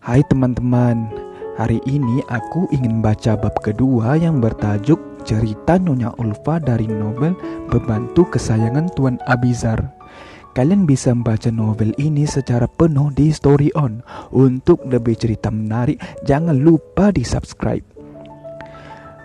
Hai teman-teman, hari ini aku ingin baca bab kedua yang bertajuk Cerita Nyonya Ulfa dari novel Pembantu Kesayangan Tuan Abizar. Kalian bisa membaca novel ini secara penuh di Story On. Untuk lebih cerita menarik, jangan lupa di subscribe.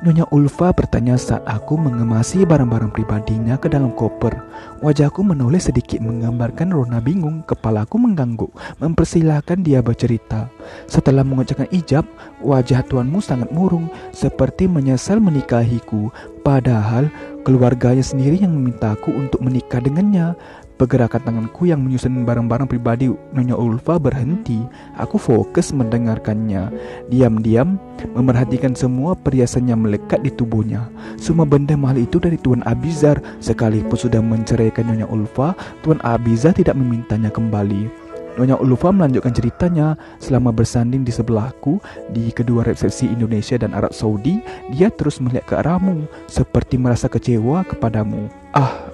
Nyonya Ulfa bertanya saat aku mengemasi barang-barang pribadinya ke dalam koper. Wajahku menoleh sedikit menggambarkan rona bingung, kepalaku mengangguk, mempersilahkan dia bercerita. Setelah mengucapkan ijab, wajah tuanmu sangat murung, seperti menyesal menikahiku. Padahal keluarganya sendiri yang memintaku untuk menikah dengannya. Pergerakan tanganku yang menyusun barang-barang pribadi Nyonya Ulfa berhenti. Aku fokus mendengarkannya. Diam-diam memerhatikan semua perhiasan yang melekat di tubuhnya. Semua benda mahal itu dari Tuan Abizar. Sekalipun sudah menceraikan Nyonya Ulfa, Tuan Abizar tidak memintanya kembali. Nyonya Ulfa melanjutkan ceritanya. Selama bersanding di sebelahku di kedua resepsi Indonesia dan Arab Saudi, dia terus melihat ke arahmu, seperti merasa kecewa kepadamu.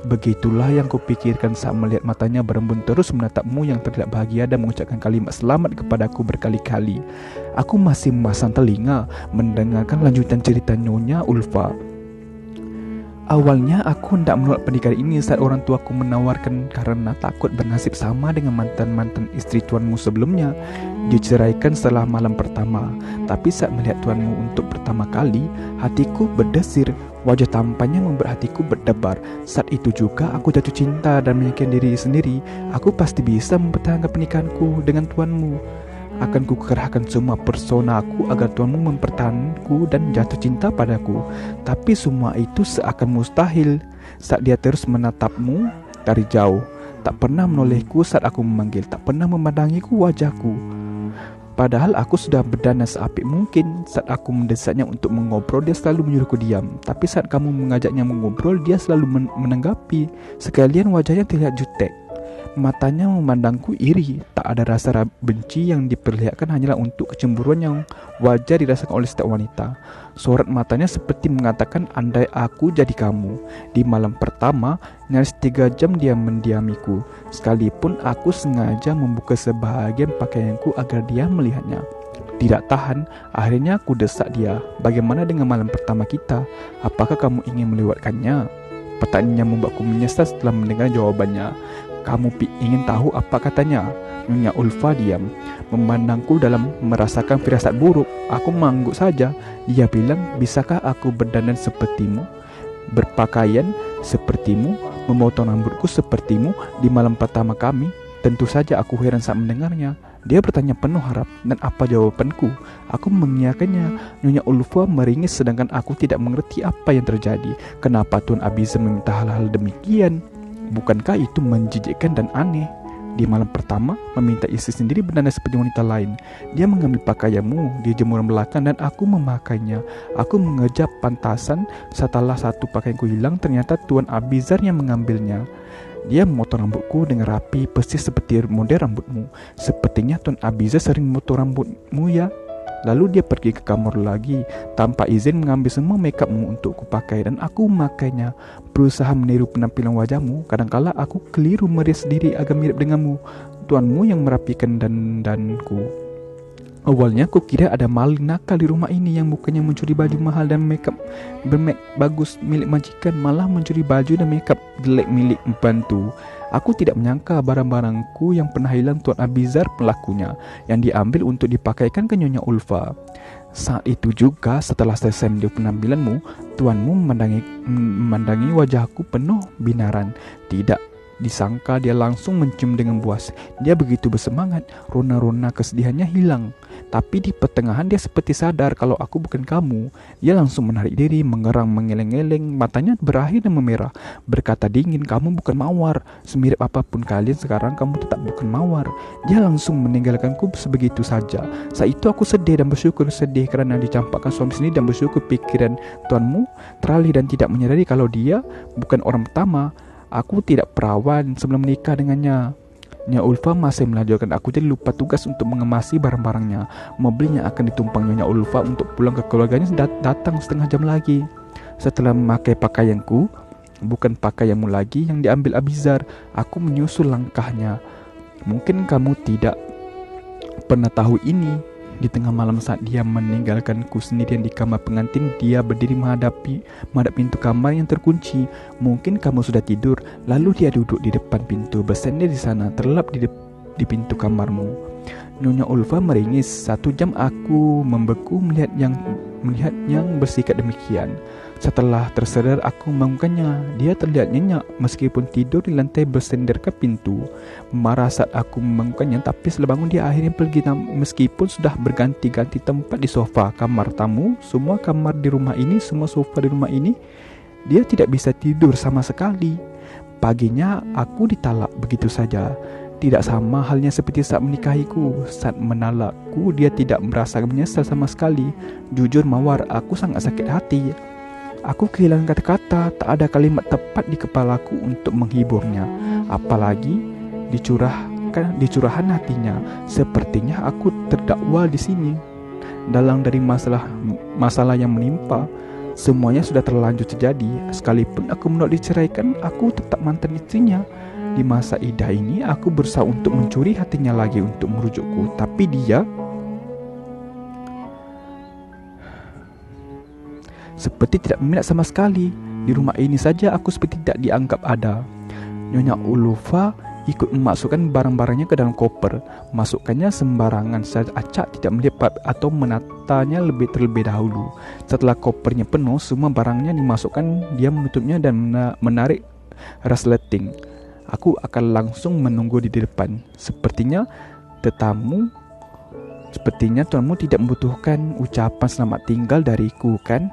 Begitulah yang kupikirkan saat melihat matanya berembun terus menatapmu yang terlihat bahagia dan mengucapkan kalimat selamat kepadaku berkali-kali. Aku masih memasang telinga mendengarkan lanjutan cerita Nyonya Ulfa. Awalnya aku hendak menolak pernikahan ini saat orang tuaku menawarkan karena takut bernasib sama dengan mantan-mantan istri tuanmu sebelumnya. Diceraikan setelah malam pertama. Tapi saat melihat tuanmu untuk pertama kali, hatiku berdesir. Wajah tampannya membuat hatiku berdebar. Saat itu juga aku jatuh cinta dan meyakinkan diri sendiri, aku pasti bisa mempertahankan pernikahanku dengan tuanmu. Akan kukerahkan semua persona aku agar tuanmu mempertahankanku dan jatuh cinta padaku. Tapi semua itu seakan mustahil saat dia terus menatapmu dari jauh. Tak pernah menolehku saat aku memanggil, tak pernah memandangiku wajahku. Padahal aku sudah berdana seapik mungkin. Saat aku mendesaknya untuk mengobrol, dia selalu menyuruhku diam. Tapi saat kamu mengajaknya mengobrol, dia selalu menanggapi. Sekalian wajahnya terlihat jutek. Matanya memandangku iri. Tak ada rasa benci yang diperlihatkan, hanyalah untuk kecemburuan yang wajar dirasakan oleh setiap wanita. Sorot matanya seperti mengatakan, andai aku jadi kamu. Di malam pertama, nyaris 3 jam dia mendiamiku. Sekalipun aku sengaja membuka sebahagian pakaianku agar dia melihatnya. Tidak tahan, akhirnya aku desak dia. Bagaimana dengan malam pertama kita? Apakah kamu ingin melewatkannya? Pertanyaannya membuatku menyesal setelah mendengar jawabannya. Kamu ingin tahu apa katanya? Nyonya Ulfa diam, memandangku dalam merasakan firasat buruk. Aku mengangguk saja. Dia bilang, bisakah aku berdandan sepertimu, berpakaian sepertimu, memotong rambutku sepertimu di malam pertama kami? Tentu saja aku heran saat mendengarnya. Dia bertanya penuh harap, dan apa jawabanku? Aku mengiyakannya. Nyonya Ulfa meringis sedangkan aku tidak mengerti apa yang terjadi. Kenapa Tuan Abizar meminta hal-hal demikian? Bukankah itu menjijikkan dan aneh? Di malam pertama, meminta istri sendiri berdana seperti wanita lain. Dia mengambil pakaianmu di jemuran belakang dan aku memakainya. Aku mengejar pantasan. Setelah satu pakaianku hilang, ternyata Tuan Abizar yang mengambilnya. Dia memotong rambutku dengan rapi, persis seperti model rambutmu. Sepertinya Tuan Abizar sering memotong rambutmu ya. Lalu dia pergi ke kamar lagi tanpa izin, mengambil semua makeupmu untuk kupakai dan aku memakainya. Berusaha meniru penampilan wajahmu. Kadangkala aku keliru merias diri agar mirip denganmu. Tuanmu yang merapikan dandanku. Awalnya aku kira ada maling nakal di rumah ini yang bukannya mencuri baju mahal dan makeup bermek bagus milik majikan, malah mencuri baju dan makeup jelek milik pembantu. Aku tidak menyangka barang-barangku yang pernah hilang Tuan Abizar pelakunya, yang diambil untuk dipakaikan ke Nyonya Ulfa. Saat itu juga, setelah selesai melihat penampilanmu, tuanmu memandangi wajahku penuh binaran. Tidak disangka dia langsung mencium dengan puas. Dia begitu bersemangat, rona-rona kesedihannya hilang. Tapi di pertengahan dia seperti sadar kalau aku bukan kamu. Dia langsung menarik diri, mengerang, mengeleng-eleng. Matanya berakhir dan memerah. Berkata dingin, kamu bukan mawar. Semirip apapun kalian sekarang, kamu tetap bukan mawar. Dia langsung meninggalkanku sebegitu saja. Saat itu aku sedih dan bersyukur. Sedih kerana dicampakkan suami sendiri, dan bersyukur pikiran tuanmu teralih dan tidak menyadari kalau dia bukan orang pertama. Aku tidak perawan sebelum menikah dengannya. Nyonya Ulfa masih melanjutkan. Aku jadi lupa tugas untuk mengemasi barang-barangnya. Mobilnya akan ditumpang Nyonya Ulfa untuk pulang ke keluarganya datang setengah jam lagi. Setelah memakai pakaianku, bukan pakaianmu lagi yang diambil Abizar, aku menyusul langkahnya. Mungkin kamu tidak pernah tahu ini, Di tengah malam saat dia meninggalkanku sendirian di kamar pengantin, dia berdiri menghadap pintu kamar yang terkunci. Mungkin kamu sudah tidur. Lalu dia duduk di depan pintu, bersender di sana, terlelap di pintu kamarmu. Nyonya Ulfa meringis. 1 jam aku membeku melihat yang bersikap demikian. Setelah tersadar aku membangunkannya. Dia terlihat nyenyak meskipun tidur di lantai bersender ke pintu. Marah saat aku membangunkannya, tapi setelah bangun dia akhirnya pergi meskipun sudah berganti-ganti tempat di sofa, kamar tamu, semua kamar di rumah ini, semua sofa di rumah ini. Dia tidak bisa tidur sama sekali. Paginya aku ditalak begitu saja. Tidak sama halnya seperti saat menikahiku. Saat menalakku, dia tidak merasa menyesal sama sekali. Jujur Mawar, aku sangat sakit hati. Aku kehilangan kata-kata, tak ada kalimat tepat di kepalaku untuk menghiburnya. Apalagi dicurahan hatinya. Sepertinya aku terdakwa di sini. Dalam dari masalah yang menimpa, semuanya sudah terlanjur terjadi. Sekalipun aku menolak diceraikan, aku tetap mantan istrinya. Di masa idah ini, aku berusaha untuk mencuri hatinya lagi untuk merujukku. Tapi dia seperti tidak berminat sama sekali. Di rumah ini saja aku seperti tidak dianggap ada. Nyonya Ulfa ikut memasukkan barang-barangnya ke dalam koper. Masukkannya sembarangan saja. Acak tidak melihat atau menatanya terlebih dahulu. Setelah kopernya penuh, semua barangnya dimasukkan. Dia menutupnya dan menarik resleting. Aku akan langsung menunggu di depan. Sepertinya tuanmu tidak membutuhkan ucapan selamat tinggal dariku, kan?